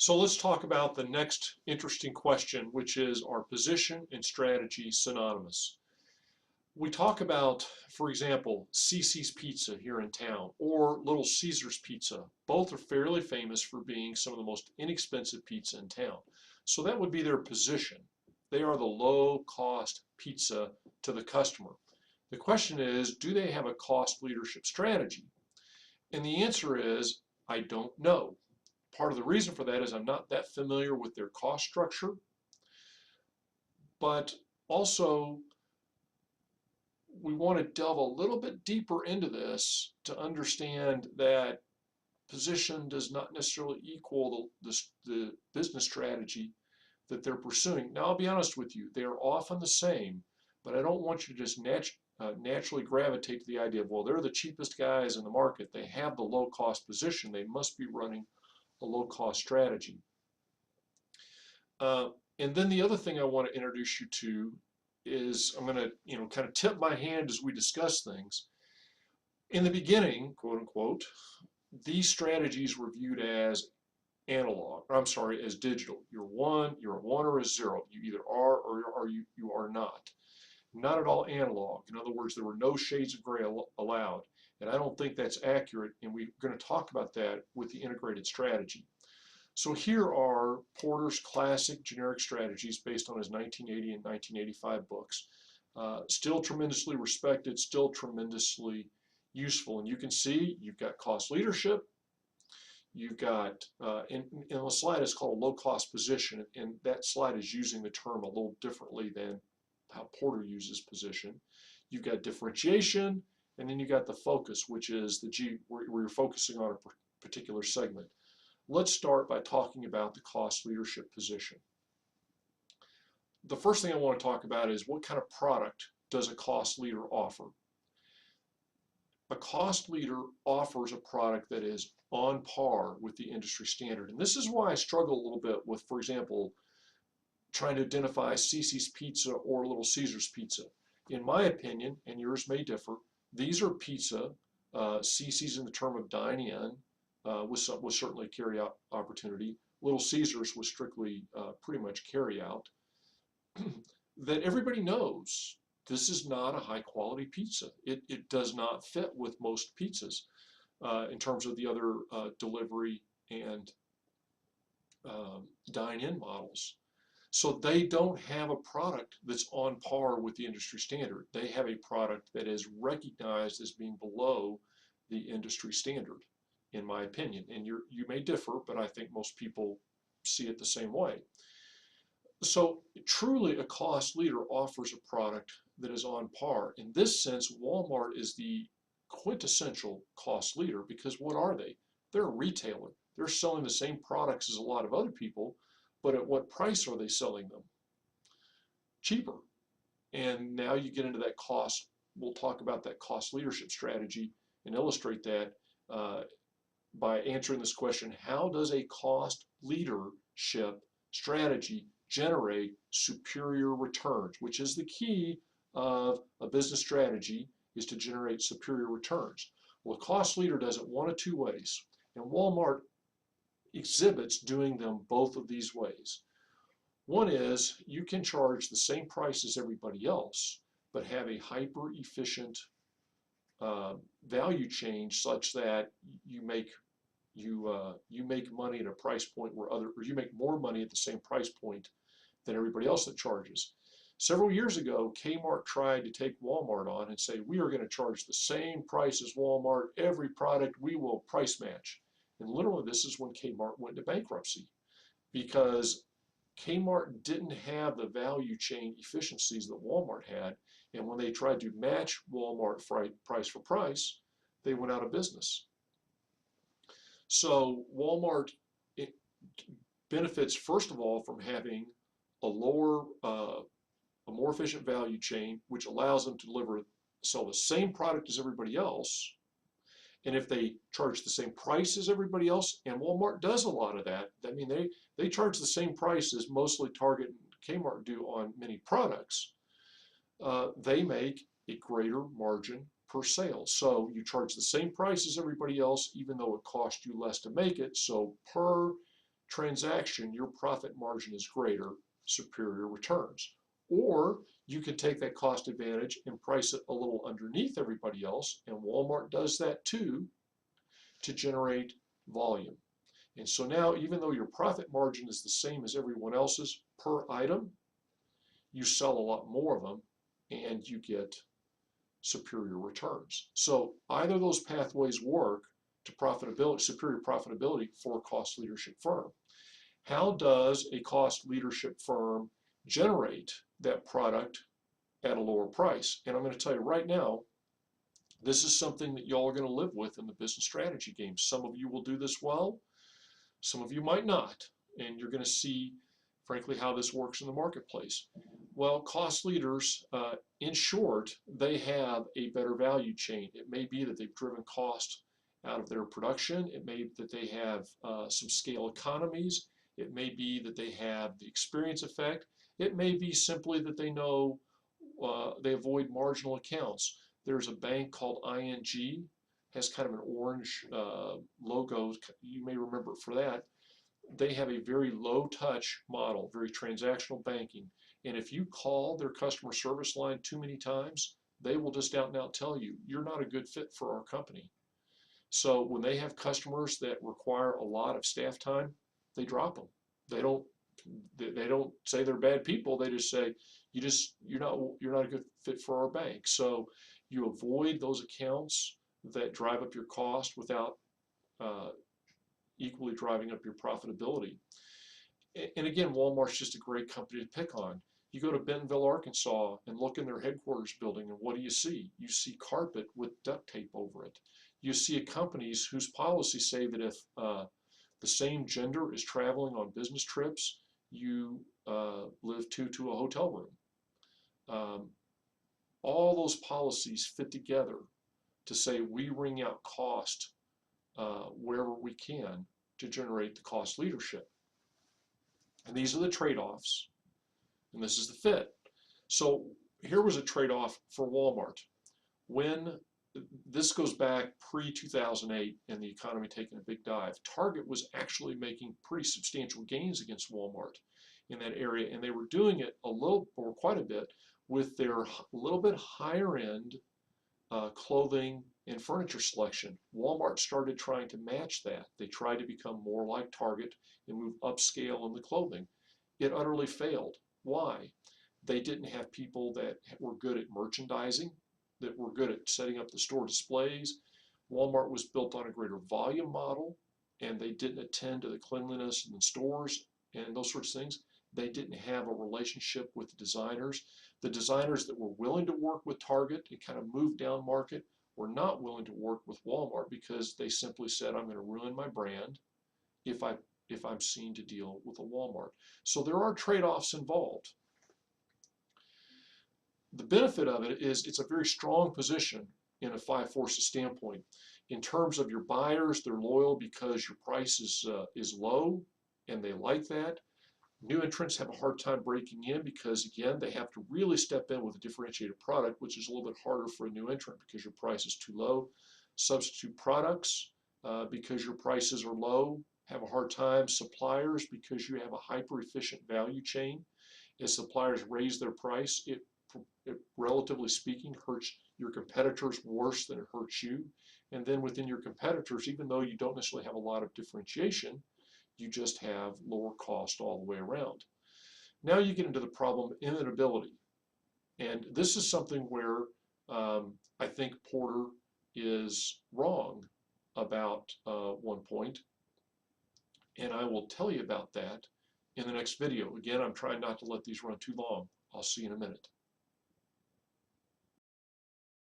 So let's talk about the next interesting question, which is, are position and strategy synonymous? We talk about, for example, Cici's Pizza here in town or Little Caesar's Pizza. Both are fairly famous for being some of the most inexpensive pizza in town. So that would be their position. They are the low cost pizza to the customer. The question is, do they have a cost leadership strategy? And the answer is, I don't know. Part of the reason for that is I'm not that familiar with their cost structure, but also we want to delve a little bit deeper into this to understand that position does not necessarily equal the business strategy that they're pursuing. Now, I'll be honest with you, they are often the same, but I don't want you to just naturally gravitate to the idea of, well, they're the cheapest guys in the market. They have the low cost position. They must be running a low cost strategy. And then the other thing I want to introduce you to is I'm going to, kind of tip my hand as we discuss things. In the beginning, quote unquote, these strategies were viewed as analog, or I'm sorry, as digital. You're a one or a zero. You either are or you are not. Not at all analog. In other words, there were no shades of gray allowed. And I don't think that's accurate, and we're going to talk about that with the integrated strategy. So here are Porter's classic generic strategies based on his 1980 and 1985 books. Still tremendously respected, still tremendously useful. And you can see you've got cost leadership, you've got, in the slide is called low cost position, and that slide is using the term a little differently than how Porter uses position. You've got differentiation, and then you got the focus, which is where you're focusing on a particular segment. Let's start by talking about the cost leadership position. The first thing I want to talk about is, what kind of product does a cost leader offer? A cost leader offers a product that is on par with the industry standard. And this is why I struggle a little bit with, for example, trying to identify Cici's Pizza or Little Caesar's Pizza. In my opinion, and yours may differ, these are pizza. Cici's in the term of dine in was certainly carry out opportunity. Little Caesar's was strictly pretty much carry out. That everybody knows this is not a high quality pizza. It does not fit with most pizzas in terms of the other delivery and dine-in models. So they don't have a product that's on par with the industry standard. They have a product that is recognized as being below the industry standard, in my opinion. And you may differ, but I think most people see it the same way. So truly a cost leader offers a product that is on par. In this sense, Walmart is the quintessential cost leader, because what are they? They're a retailer. They're selling the same products as a lot of other people, but at what price are they selling them? Cheaper. And now you get into that cost. We'll talk about that cost leadership strategy and illustrate that by answering this question: how does a cost leadership strategy generate superior returns? Which is the key of a business strategy, is to generate superior returns. Well, a cost leader does it one of two ways, and Walmart exhibits doing them both of these ways. One is, you can charge the same price as everybody else, but have a hyper efficient value chain such that you make money at a price point or you make more money at the same price point than everybody else that charges. Several years ago, Kmart tried to take Walmart on and say, we are going to charge the same price as Walmart. Every product we will price match. And literally, this is when Kmart went into bankruptcy, because Kmart didn't have the value chain efficiencies that Walmart had. And when they tried to match Walmart price for price, they went out of business. So Walmart benefits, first of all, from having a more efficient value chain, which allows them to sell the same product as everybody else. And if they charge the same price as everybody else, and Walmart does a lot of that, I mean, they charge the same price as mostly Target and Kmart do on many products, they make a greater margin per sale. So you charge the same price as everybody else, even though it costs you less to make it. So per transaction, your profit margin is greater, superior returns. Or you can take that cost advantage and price it a little underneath everybody else, and Walmart does that too, to generate volume. And so now, even though your profit margin is the same as everyone else's per item, you sell a lot more of them and you get superior returns. So either of those pathways work to profitability, superior profitability for a cost leadership firm. How does a cost leadership firm generate that product at a lower price? And I'm going to tell you right now, this is something that y'all are going to live with in the business strategy game. Some of you will do this well, some of you might not, and you're going to see, frankly, how this works in the marketplace. Well, cost leaders, in short, they have a better value chain. It may be that they've driven cost out of their production. It may be that they have some scale economies. It may be that they have the experience effect. It may be simply that they know they avoid marginal accounts. There's a bank called ING, has kind of an orange logo. You may remember it for that. They have a very low touch model, very transactional banking. And if you call their customer service line too many times, they will just out and out tell you, you're not a good fit for our company. So when they have customers that require a lot of staff time, they drop them. They don't say they're bad people. They just say, you're not a good fit for our bank. So you avoid those accounts that drive up your cost without equally driving up your profitability. And again, Walmart's just a great company to pick on. You go to Bentonville, Arkansas, and look in their headquarters building, and what do you see? You see carpet with duct tape over it. You see companies whose policies say that if the same gender is traveling on business trips, you live to a hotel room. All those policies fit together to say we wring out cost wherever we can to generate the cost leadership. And these are the trade-offs, and this is the fit. So here was a trade-off for Walmart. When this goes back pre-2008 and the economy taking a big dive, Target was actually making pretty substantial gains against Walmart in that area, and they were doing it a little, or quite a bit, with their little bit higher end clothing and furniture selection. Walmart started trying to match that. They tried to become more like Target and move upscale in the clothing. It utterly failed. Why? They didn't have people that were good at merchandising, that were good at setting up the store displays. Walmart was built on a greater volume model, and they didn't attend to the cleanliness in the stores and those sorts of things. They didn't have a relationship with the designers. The designers that were willing to work with Target and kind of move down market were not willing to work with Walmart because they simply said, I'm going to ruin my brand if I'm seen to deal with a Walmart. So there are trade-offs involved. The benefit of it is it's a very strong position in a five forces standpoint. In terms of your buyers, they're loyal because your price is low and they like that. New entrants have a hard time breaking in because, again, they have to really step in with a differentiated product, which is a little bit harder for a new entrant because your price is too low. Substitute products, because your prices are low, have a hard time. Suppliers, because you have a hyper-efficient value chain. As suppliers raise their price, it relatively speaking hurts your competitors worse than it hurts you. And then within your competitors, even though you don't necessarily have a lot of differentiation, you just have lower cost all the way around. Now you get into the problem of imitability. And this is something where I think Porter is wrong about one point. And I will tell you about that in the next video. Again, I'm trying not to let these run too long. I'll see you in a minute.